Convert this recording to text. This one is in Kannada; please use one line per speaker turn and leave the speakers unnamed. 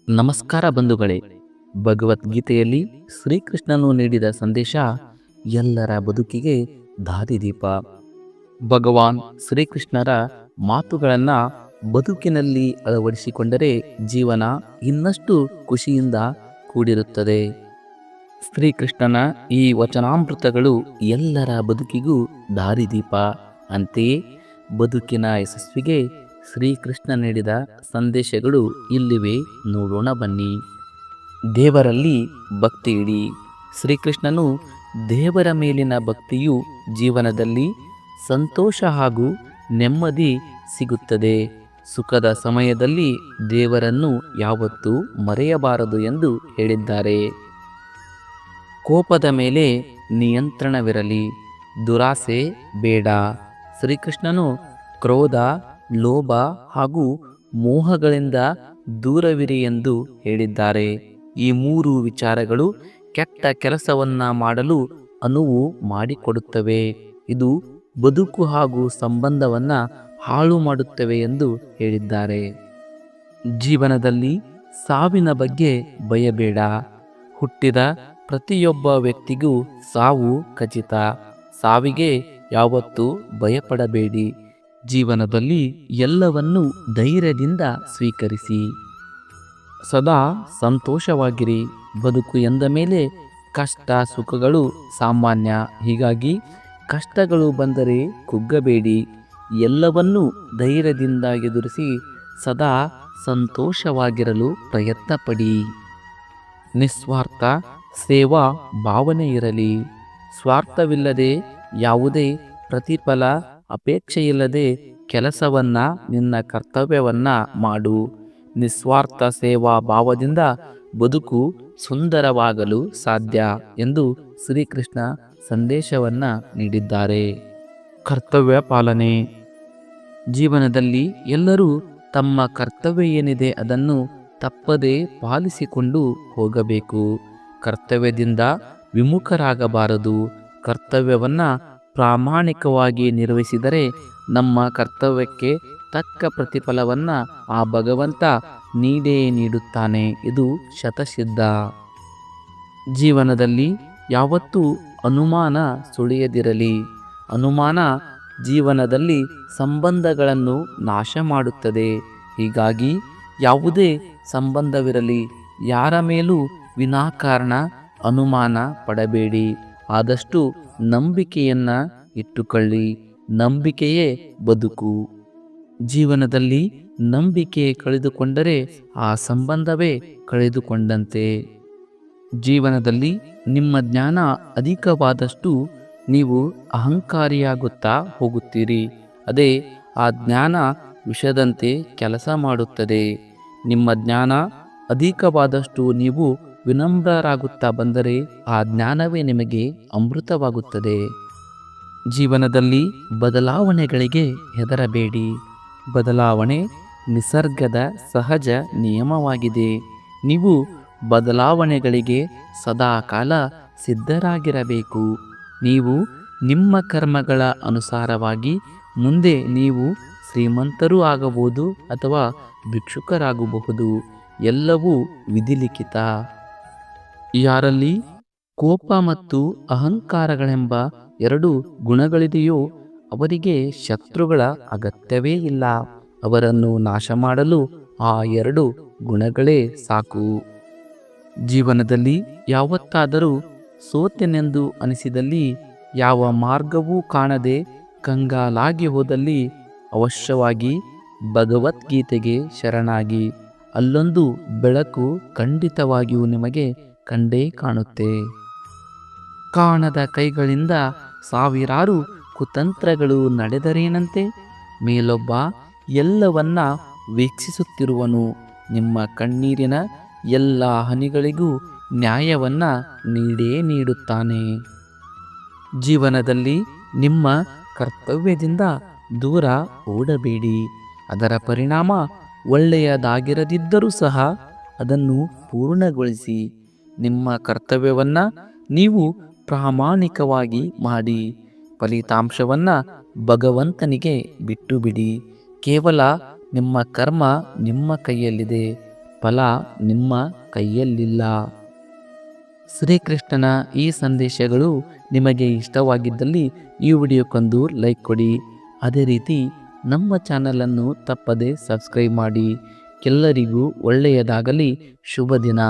ನಮಸ್ಕಾರ ಬಂಧುಗಳೇ. ಭಗವದ್ಗೀತೆಯಲ್ಲಿ ಶ್ರೀಕೃಷ್ಣನು ನೀಡಿದ ಸಂದೇಶ ಎಲ್ಲರ ಬದುಕಿಗೆ ದಾರಿದೀಪ. ಭಗವಾನ್ ಶ್ರೀಕೃಷ್ಣರ ಮಾತುಗಳನ್ನು ಬದುಕಿನಲ್ಲಿ ಅಳವಡಿಸಿಕೊಂಡರೆ ಜೀವನ ಇನ್ನಷ್ಟು ಖುಷಿಯಿಂದ ಕೂಡಿರುತ್ತದೆ. ಶ್ರೀಕೃಷ್ಣನ ಈ ವಚನಾಮೃತಗಳು ಎಲ್ಲರ ಬದುಕಿಗೂ ದಾರಿದೀಪ. ಅಂತೆಯೇ ಬದುಕಿನ ಯಶಸ್ವಿಗೆ ಶ್ರೀಕೃಷ್ಣ ನೀಡಿದ ಸಂದೇಶಗಳು ಇಲ್ಲಿವೆ, ನೋಡೋಣ ಬನ್ನಿ. ದೇವರಲ್ಲಿ ಭಕ್ತಿ ಇಡಿ. ಶ್ರೀಕೃಷ್ಣನು ದೇವರ ಮೇಲಿನ ಭಕ್ತಿಯು ಜೀವನದಲ್ಲಿ ಸಂತೋಷ ಹಾಗೂ ನೆಮ್ಮದಿ ಸಿಗುತ್ತದೆ. ಸುಖದ ಸಮಯದಲ್ಲಿ ದೇವರನ್ನು ಯಾವತ್ತೂ ಮರೆಯಬಾರದು ಎಂದು ಹೇಳಿದ್ದಾರೆ. ಕೋಪದ ಮೇಲೆ ನಿಯಂತ್ರಣವಿರಲಿ, ದುರಾಸೆ ಬೇಡ. ಶ್ರೀಕೃಷ್ಣನು ಕ್ರೋಧ, ಲೋಭ ಹಾಗೂ ಮೋಹಗಳಿಂದ ದೂರವಿರಿ ಎಂದು ಹೇಳಿದ್ದಾರೆ. ಈ ಮೂರು ವಿಚಾರಗಳು ಕೆಟ್ಟ ಕೆಲಸವನ್ನ ಮಾಡಲು ಅನುವು ಮಾಡಿಕೊಡುತ್ತವೆ. ಇದು ಬದುಕು ಹಾಗೂ ಸಂಬಂಧವನ್ನ ಹಾಳು ಮಾಡುತ್ತವೆ ಎಂದು ಹೇಳಿದ್ದಾರೆ. ಜೀವನದಲ್ಲಿ ಸಾವಿನ ಬಗ್ಗೆ ಭಯಬೇಡ. ಹುಟ್ಟಿದ ಪ್ರತಿಯೊಬ್ಬ ವ್ಯಕ್ತಿಗೂ ಸಾವು ಖಚಿತ. ಸಾವಿಗೆ ಯಾವತ್ತೂ ಭಯಪಡಬೇಡಿ. ಜೀವನದಲ್ಲಿ ಎಲ್ಲವನ್ನೂ ಧೈರ್ಯದಿಂದ ಸ್ವೀಕರಿಸಿ. ಸದಾ ಸಂತೋಷವಾಗಿರಿ. ಬದುಕು ಎಂದ ಮೇಲೆ ಕಷ್ಟ ಸುಖಗಳು ಸಾಮಾನ್ಯ. ಹೀಗಾಗಿ ಕಷ್ಟಗಳು ಬಂದರೆ ಕುಗ್ಗಬೇಡಿ. ಎಲ್ಲವನ್ನೂ ಧೈರ್ಯದಿಂದ ಎದುರಿಸಿ ಸದಾ ಸಂತೋಷವಾಗಿರಲು ಪ್ರಯತ್ನಪಡಿ. ನಿಸ್ವಾರ್ಥ ಸೇವಾ ಭಾವನೆ ಇರಲಿ. ಸ್ವಾರ್ಥವಿಲ್ಲದೆ, ಯಾವುದೇ ಪ್ರತಿಫಲ ಅಪೇಕ್ಷೆಯಿಲ್ಲದೆ ಕೆಲಸವನ್ನ, ನಿನ್ನ ಕರ್ತವ್ಯವನ್ನ ಮಾಡು. ನಿಸ್ವಾರ್ಥ ಸೇವಾ ಭಾವದಿಂದ ಬದುಕು ಸುಂದರವಾಗಲು ಸಾಧ್ಯ ಎಂದು ಶ್ರೀಕೃಷ್ಣ ಸಂದೇಶವನ್ನ ನೀಡಿದ್ದಾರೆ. ಕರ್ತವ್ಯ ಪಾಲನೆ. ಜೀವನದಲ್ಲಿ ಎಲ್ಲರೂ ತಮ್ಮ ಕರ್ತವ್ಯ ಏನಿದೆ ಅದನ್ನು ತಪ್ಪದೇ ಪಾಲಿಸಿಕೊಂಡು ಹೋಗಬೇಕು. ಕರ್ತವ್ಯದಿಂದ ವಿಮುಖರಾಗಬಾರದು. ಕರ್ತವ್ಯವನ್ನ ಪ್ರಾಮಾಣಿಕವಾಗಿ ನಿರ್ವಹಿಸಿದರೆ ನಮ್ಮ ಕರ್ತವ್ಯಕ್ಕೆ ತಕ್ಕ ಪ್ರತಿಫಲವನ್ನ ಆ ಭಗವಂತ ನೀಡೇ ನೀಡುತ್ತಾನೆ. ಇದು ಶತಸಿದ್ಧ. ಜೀವನದಲ್ಲಿ ಯಾವತ್ತೂ ಅನುಮಾನ ಸುಳಿಯದಿರಲಿ. ಅನುಮಾನ ಜೀವನದಲ್ಲಿ ಸಂಬಂಧಗಳನ್ನು ನಾಶ ಮಾಡುತ್ತದೆ. ಹೀಗಾಗಿ ಯಾವುದೇ ಸಂಬಂಧವಿರಲಿ, ಯಾರ ಮೇಲೂ ವಿನಾಕಾರಣ ಅನುಮಾನ ಪಡಬೇಡಿ. ಆದಷ್ಟು ನಂಬಿಕೆಯನ್ನ ಇಟ್ಟುಕೊಳ್ಳಿ. ನಂಬಿಕೆಯೇ ಬದುಕು. ಜೀವನದಲ್ಲಿ ನಂಬಿಕೆ ಕಳೆದುಕೊಂಡರೆ ಆ ಸಂಬಂಧವೇ ಕಳೆದುಕೊಂಡಂತೆ. ಜೀವನದಲ್ಲಿ ನಿಮ್ಮ ಜ್ಞಾನ ಅಧಿಕವಾದಷ್ಟು ನೀವು ಅಹಂಕಾರಿಯಾಗುತ್ತಾ ಹೋಗುತ್ತೀರಿ. ಅದೇ ಆ ಜ್ಞಾನ ವಿಷದಂತೆ ಕೆಲಸ ಮಾಡುತ್ತದೆ. ನಿಮ್ಮ ಜ್ಞಾನ ಅಧಿಕವಾದಷ್ಟು ನೀವು ವಿನಮ್ರರಾಗುತ್ತಾ ಬಂದರೆ ಆ ಜ್ಞಾನವೇ ನಿಮಗೆ ಅಮೃತವಾಗುತ್ತದೆ. ಜೀವನದಲ್ಲಿ ಬದಲಾವಣೆಗಳಿಗೆ ಹೆದರಬೇಡಿ. ಬದಲಾವಣೆ ನಿಸರ್ಗದ ಸಹಜ ನಿಯಮವಾಗಿದೆ. ನೀವು ಬದಲಾವಣೆಗಳಿಗೆ ಸದಾ ಕಾಲ ಸಿದ್ಧರಾಗಿರಬೇಕು. ನೀವು ನಿಮ್ಮ ಕರ್ಮಗಳ ಅನುಸಾರವಾಗಿ ಮುಂದೆ ನೀವು ಶ್ರೀಮಂತರೂ ಆಗಬಹುದು ಅಥವಾ ಭಿಕ್ಷುಕರಾಗಬಹುದು. ಎಲ್ಲವೂ ವಿಧಿಲಿಖಿತ. ಯಾರಲ್ಲಿ ಕೋಪ ಮತ್ತು ಅಹಂಕಾರಗಳೆಂಬ ಎರಡು ಗುಣಗಳಿದೆಯೋ ಅವರಿಗೆ ಶತ್ರುಗಳ ಅಗತ್ಯವೇ ಇಲ್ಲ. ಅವರನ್ನು ನಾಶ ಮಾಡಲು ಆ ಎರಡು ಗುಣಗಳೇ ಸಾಕು. ಜೀವನದಲ್ಲಿ ಯಾವತ್ತಾದರೂ ಸೋತೆನೆಂದು ಅನಿಸಿದಲ್ಲಿ, ಯಾವ ಮಾರ್ಗವೂ ಕಾಣದೆ ಕಂಗಾಲಾಗಿ ಹೋದಲ್ಲಿ ಅವಶ್ಯವಾಗಿ ಭಗವದ್ಗೀತೆಗೆ ಶರಣಾಗಿ. ಅಲ್ಲೊಂದು ಬೆಳಕು ಖಂಡಿತವಾಗಿಯೂ ನಿಮಗೆ ಕಂಡೇ ಕಾಣುತ್ತೆ. ಕಾಣದ ಕೈಗಳಿಂದ ಸಾವಿರಾರು ಕುತಂತ್ರಗಳು ನಡೆದರೇನಂತೆ, ಮೇಲೊಬ್ಬ ಎಲ್ಲವನ್ನ ವೀಕ್ಷಿಸುತ್ತಿರುವನು. ನಿಮ್ಮ ಕಣ್ಣೀರಿನ ಎಲ್ಲ ಹನಿಗಳಿಗೂ ನ್ಯಾಯವನ್ನ ನೀಡೇ ನೀಡುತ್ತಾನೆ. ಜೀವನದಲ್ಲಿ ನಿಮ್ಮ ಕರ್ತವ್ಯದಿಂದ ದೂರ ಓಡಬೇಡಿ. ಅದರ ಪರಿಣಾಮ ಒಳ್ಳೆಯದಾಗಿರದಿದ್ದರೂ ಸಹ ಅದನ್ನು ಪೂರ್ಣಗೊಳಿಸಿ. ನಿಮ್ಮ ಕರ್ತವ್ಯವನ್ನ ನೀವು ಪ್ರಾಮಾಣಿಕವಾಗಿ ಮಾಡಿ. ಫಲಿತಾಂಶವನ್ನ ಭಗವಂತನಿಗೆ ಬಿಟ್ಟು ಬಿಡಿ. ಕೇವಲ ನಿಮ್ಮ ಕರ್ಮ ನಿಮ್ಮ ಕೈಯಲ್ಲಿದೆ. ಫಲ ನಿಮ್ಮ ಕೈಯಲ್ಲಿಲ್ಲ. ಶ್ರೀಕೃಷ್ಣನ ಈ ಸಂದೇಶಗಳು ನಿಮಗೆ ಇಷ್ಟವಾಗಿದ್ದಲ್ಲಿ ಈ ವಿಡಿಯೋಕ್ಕೊಂದು ಲೈಕ್ ಕೊಡಿ. ಅದೇ ರೀತಿ ನಮ್ಮ ಚಾನಲನ್ನು ತಪ್ಪದೆ ಸಬ್ಸ್ಕ್ರೈಬ್ ಮಾಡಿ. ಎಲ್ಲರಿಗೂ ಒಳ್ಳೆಯದಾಗಲಿ. ಶುಭ ದಿನ.